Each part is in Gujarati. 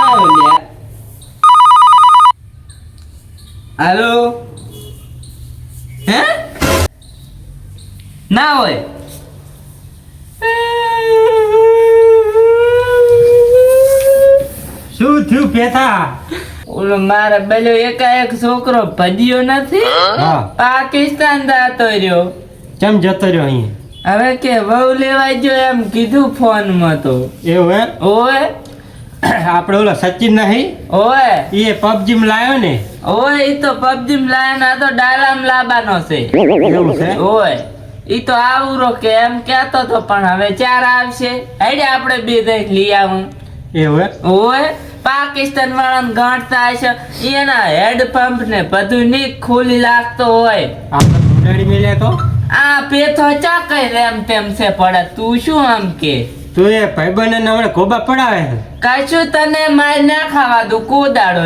લાવો લ્યા. હાલો હે ના હોય શું થયું પેથા? ઓલો મારા બેલો એકાએક છોકરો ભજ્યો નથી. હા. પાકિસ્તાન જાતો રહ્યો. કેમ જતો રહ્યો અહીંયા? હવે કે વહુ લેવાય જો એમ કીધું ફોન માં તો. એવું હે? ઓય આપણે ઓલો સચિન નહીં ઓય એ પબજી માં લાયો ને? ઓય ઈ તો પબજી માં લાયા ના તો ડાલામ લાબાનો છે. એવું છે? ઓય ઈ તો આવરો કે એમ કેતો તો પણ હવે ચાર આવશે. હેડે આપણે બે દઈ લઈ આવું. એવું હે? ઓય પાકિસ્તાન વાળાને ગાંઠતા હશે એના હેડ પંપ ને બધું ની ખોલી લાગતો હોય. આપણે ઉડાડી મેલ્યા તો આ પેથો ચા કઈ રેમ તેમ છે પડે. તું શું આમ કે તું એ ભાઈબંધ ને હમણાં ખોબા પડાવે છે કશું તને માર ના ખાવા દઉં કોદાડો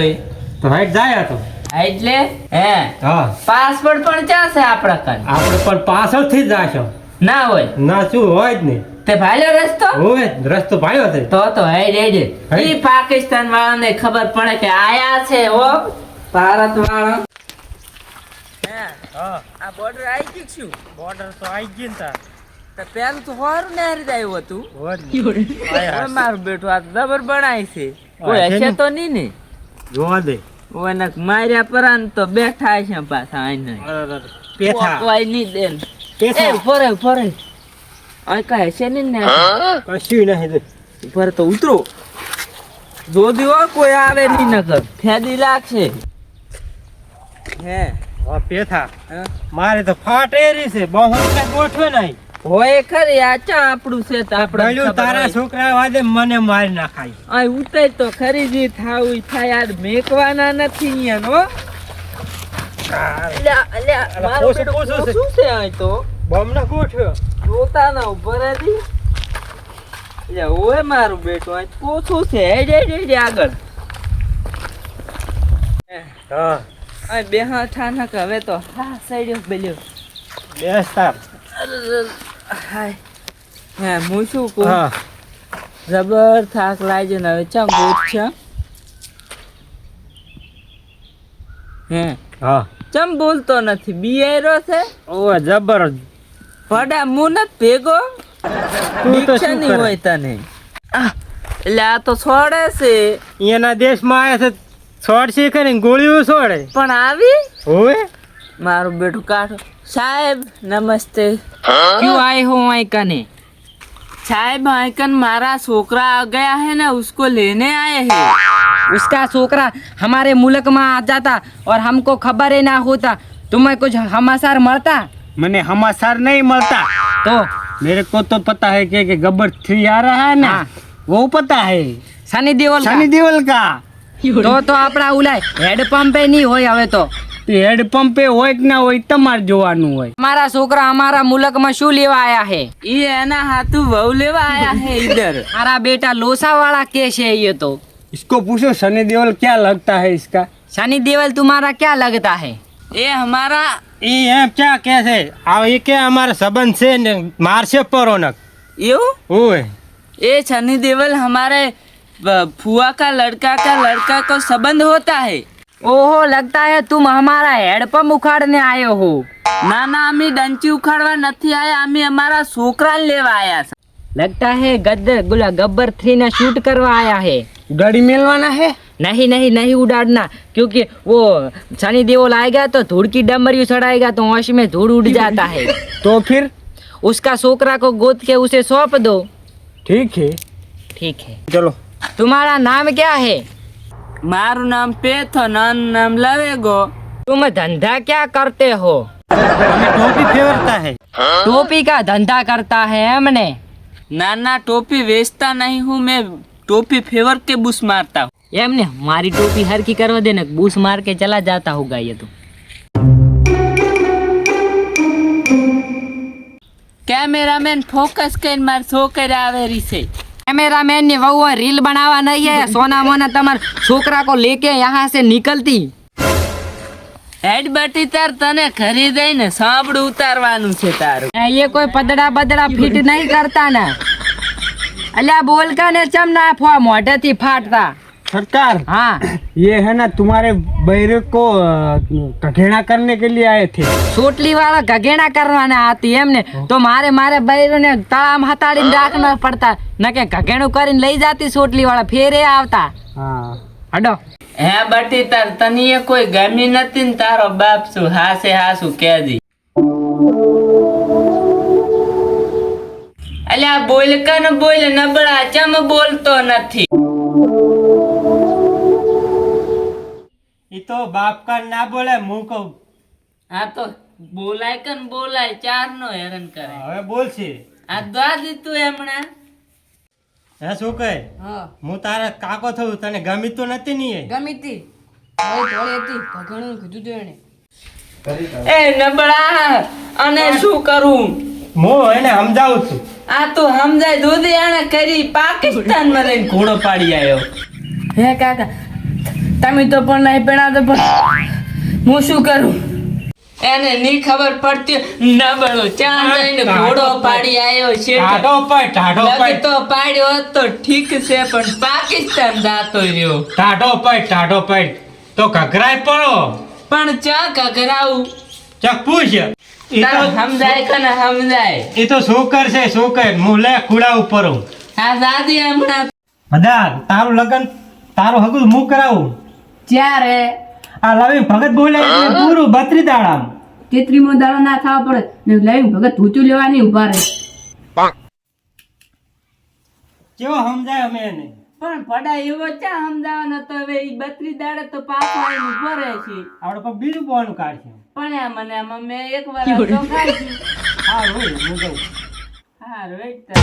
તો હાઈટ જાય તો. એટલે હે હા. પાસપોર્ટ પણ ક્યાં છે આપડા કન? આપણે પણ પાછળ થી જ જાશો. ના હોય ના શું હોય જ નહીં. તે ભાલ્યો રસ્તો હોય રસ્તો ભાળ્યો છે. તો હેડ હેડ હેડ. ઈ પાકિસ્તાન વાળાને ખબર પડે કે આયા છે હો ભારત વાળા. હા. આ બોર્ડર આવી ગયું શું? બોર્ડર તો આવી ગઈ ને તાર. તો પેલું તો હોરું ને હરી આવ્યું હતું. હોય ઓય મારું બેટું આ જબર બનાય છે. કોઈ છે હશે ને? તો નહીં ને? જોવા દે. ઓય ને માર્યા પરાન તો બેઠા છે પાછા આઈને. પેથા કોઈ નહીં દે ને. પેથા એ ફરે ફરે આ કાંઈ હશે નહીં ને? કશું નહીં. ઉપર તો ઉતરો જો દીવો કોઈ આવે નહીં નકર ફેદી લાગશે. હે હા પેથા હા? મારે તો ફાટેરી છે બહુ કઈ ગોઠવે નહીં. હોય ખરી આ ચા આપણું છે તો પેલું તારા આપણે છોકરા વાદે મને મારી નાખાય. આ ઉતર તો ખરીદી થાવું થાય યાર મેકવાના નથી અહીંયા નો. અલ્યા અલ્યા મારું પોસું બેટું પોસું છે. પોસું છે આ તો બમ ના ગોઠવ્યો. જોતા ના ઉપર હતી. અલ્યા ઓય મારું બેટું આ પોસું છે. હેડ હેડ હેડ આગળ. હા આ બે હાથા ના કે હવે તો હા સાઈડ બેલ્યો. બેસ તાર. હાય હે હું શું કહું હા જબર થાક લાગ્યો ને હવે ચમ ગોઠ છે હે હા. ચમ બોલતો નથી બિયારો છે ઓ જબર. પડા હું નથી ભેગો તું તો શું નહીં કરે? હોય તને એટલે આ તો છોડે છે એના દેશમાં આયા છે છોડશે કરીને ગોળીઓ છોડે. પણ આવી હોય મારું બેટું કાઢો સાહેબ નમસ્તે क्यों आए हो आइकन साहब आइकन मारा छोकरा आ गया है ना उसको लेने आए हैं उसका छोकरा हमारे मुल्क में आ जाता और हमको खबर ही ना होता तुम्हें कुछ समाचार मिलता મને समाचार नहीं मिलता तो मेरे को तो पता है कि गब्बर 3 आ रहा है ना हाँ। वो पता है सनी देओल का। सनी देओल का तो આપડા ઉલાય હેડ પંપે નહીં હોય હવે તો હેડ પંપે હોય કે ના હોય તમારે જોવાનું હોય. हमारा छोकरा हमारा मुल्क में शू लेवा आया है ये है ना हाथू बहू लेवा आया है इधर हमारा बेटा लोसा वाला केस है ये तो इसको पूछो सनी देओल क्या लगता है इसका. सनी देओल तुम्हारा क्या लगता है ये हमारा ये क्या कैसे ये क्या हमारा संबंध से मार से परोनक यू ओए ये सनी देओल हमारे फुआ का लड़का को संबंध होता है. ओहो लगता है तुम हमारा हेड पंप उखाड़ने आए हो ના ના અમે ડંચી ઉખાડવા નથી આયા અમે અમારા છોકરાને લેવા આયા છે. लगता है गब्बर 3 ने शूट करवा आया है गाड़ी मिलवाना है. नहीं नहीं नहीं उड़ाना क्योंकि वो सनी देओल आएगा तो धूल की डमरियों चढ़ाएगा तो वश में धूल उड़ जाता है तो फिर उसका छोकरा को गोद के उसे सौंप दो. ठीक है ठीक है. चलो. तुम्हारा नाम क्या है મારું નામ પેથો નાનું નામ લવેગો. तुम धंधा क्या करते हो हमें टोपी फेवरता है. टोपी का धंधा करता है हमने ના ના ટોપી વેચતા નહીં હું मैं टोपी फेवर के बुश मारता हूँ. एमने हमारी टोपी हर की करवा देना बूस मार के चला जाता होगा ये तो कैमरामैन फोकस कर मार છોકરા આવેરી છે. कैमरामैन ने वो रील बनावा नहीं है सोना मोना तमार छोकरा को लेके यहाँ से निकलती હેડ બટી તાર તને ખરીદાઈને સાંભળું ઉતારવાનું છે તારું. ये कोई पदड़ा बदड़ा फिट नहीं करता ना अल्या बोल का ने चम ना फो मोटे थी फाटता सरकार हाँ, ये है ना तुम्हारे बहरे को कघेड़ा करने के लिए आए थे। ચોટલી વાળા ઘગેણા કરવાના હતી એમને તો મારે બૈરોને તળામાં હતાડીને રાખવા પડતા ન કે ઘગેણું કરીને લઈ જાતી ચોટલી વાળા ફેરે આવતા. हाँ હડો. હે બટી તાર તનીએ કોઈ ગમી નથી ને તારો બાપ શું હાસે હાસું કેદી. અલ્યા બોલ કન બોલ નબળા ચમ બોલતો નથી. એ તો બાપ કર ના બોલે હું કહું આ તો બોલાય કન બોલાય ચાર નો હેરાન કરે. હવે બોલશે. આ દવા દીધું એમણે. હે શું કહે હું તારા કાકો થયું તને ગમી તો નથી ની એ? ગમીતી ઘગેણું કીધું તો એને. એ નબળા અને શું કરું. હું એને સમજાવું છું. આ તો સમજાય દૂધી આને કરી પાકિસ્તાન માં લઈને ઘોડો પાડી આવ્યો. હે કાકા તમે તો પણ નહીં પેણાતો પણ હું શું કરું. એને ની ખબર પડતી નબળો ચાર જઈને ઘોડો પાડી આવ્યો છે. ટાઢો લગે પાડ તો પાડ્યો હોત તો ઠીક છે પણ પાકિસ્તાન જાતો રહ્યો. ટાઢો પાડ તો ઘઘરાય પડો પણ ચા ઘઘરાવું ચક પૂછ. ઈ તાર તો સમજાય કે ના સમજાય. એ તો શું કરશે શું કર હું લે ખુડા ઉપર હું આ દાદી હમણાં બધા તારું લગન તારું હગું હું કરાવું. ત્યારે આ લાવી ભગત બોલે એટલે પૂરું 32 દાડા. તેત્રીમો દાડો ના થવા પડે ને લઈ ભગત ધૂચું લેવાની ઉભા રહે. કેવો સમજાય અમે એને. પણ પડા એવો ચા સમજાવવાનો તો હવે ઈ 32 દાડે તો પાછો આવીને ઉભો રહે છે. આપણે કોઈ બીજું બોવાનું કાઢશે. પણ આ મને આમાં મેં એક વાર તો ખાઈ ગયું. હા હોય હું કહું. હારું, એક તાર.